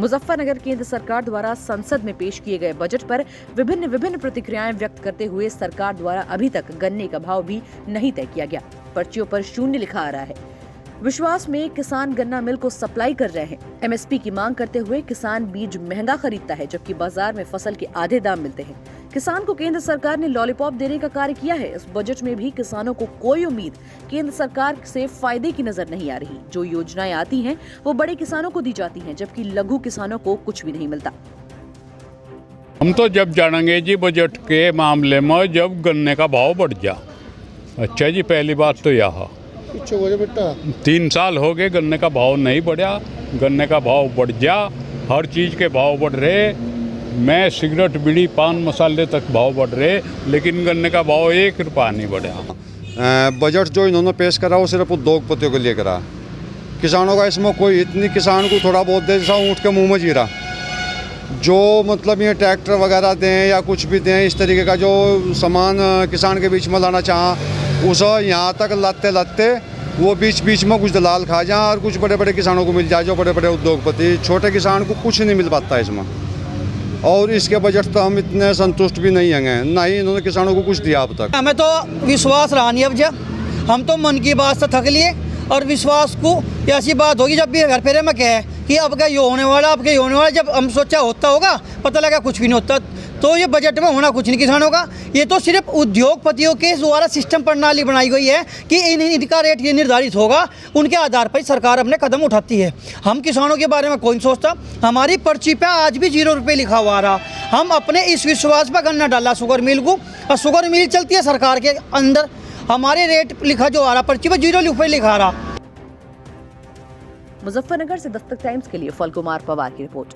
मुजफ्फरनगर केंद्र सरकार द्वारा संसद में पेश किए गए बजट पर विभिन्न प्रतिक्रियाएं व्यक्त करते हुए सरकार द्वारा अभी तक गन्ने का भाव भी नहीं तय किया गया। पर्चियों पर 0 लिखा आ रहा है। विश्वास में किसान गन्ना मिल को सप्लाई कर रहे हैं। एमएसपी की मांग करते हुए किसान बीज महंगा खरीदता है, जबकि बाजार में फसल के आधे दाम मिलते हैं। किसान को केंद्र सरकार ने लॉलीपॉप देने का कार्य किया है। इस बजट में भी किसानों को कोई उम्मीद केंद्र सरकार से फायदे की नजर नहीं आ रही। जो योजनाएं आती हैं वो बड़े किसानों को दी जाती हैं, जबकि लघु किसानों को कुछ भी नहीं मिलता। हम तो जब जानेंगे जी बजट के मामले में जब गन्ने का भाव बढ़ जा। अच्छा जी, पहली बात तो यह 3 साल हो गए गन्ने का भाव नहीं बढ़ा। गन्ने का भाव बढ़ जा, हर चीज़ के भाव बढ़ रहे। मैं सिगरेट बीड़ी पान मसाले तक भाव बढ़ रहे, लेकिन गन्ने का भाव 1 रुपया नहीं बढ़ा। बजट जो इन्होंने पेश करा वो सिर्फ उद्योगपतियों के लिए करा। किसानों का इसमें कोई इतनी किसान को थोड़ा बहुत दे, जैसा ऊँट के मुँह में जीरा। जो मतलब ये ट्रैक्टर वगैरह दें या कुछ भी दें, इस तरीके का जो सामान किसान के बीच में लाना चाह, उसे यहाँ तक लाते वो बीच में कुछ दलाल खा जाए और कुछ बड़े किसानों को मिल जाए, जो बड़े उद्योगपति। छोटे किसान को कुछ नहीं मिल पाता इसमें। और इसके बजट तो हम इतने संतुष्ट भी नहीं हैं, ना ही इन्होंने किसानों को कुछ दिया अब तक। हमें तो विश्वास रहा नहीं। अब जब हम तो मन की बात से थक लिए और विश्वास को ऐसी बात होगी जब भी घर फेरे में कहे कि अब क्या ये होने वाला, अब क्या ये होने वाला। जब हम सोचा होता होगा, पता लगा कुछ भी नहीं होता। तो ये बजट में होना कुछ नहीं किसानों का। ये तो सिर्फ उद्योगपतियों के द्वारा सिस्टम प्रणाली बनाई गई है कि इनका रेट ये निर्धारित होगा, उनके आधार पर सरकार अपने कदम उठाती है। हम किसानों के बारे में कोई नहीं सोचता। हमारी पर्ची पे आज भी 0 रुपये लिखा हुआ रहा। हम अपने इस विश्वास पर गन्ना डाला शुगर मिल को, और शुगर मिल चलती है सरकार के अंदर। हमारे रेट लिखा जो आ रहा, पर्ची पर 0 रुपये लिखा रहा। मुजफ्फरनगर से दस्तक टाइम्स के लिए फल कुमार पवार की रिपोर्ट।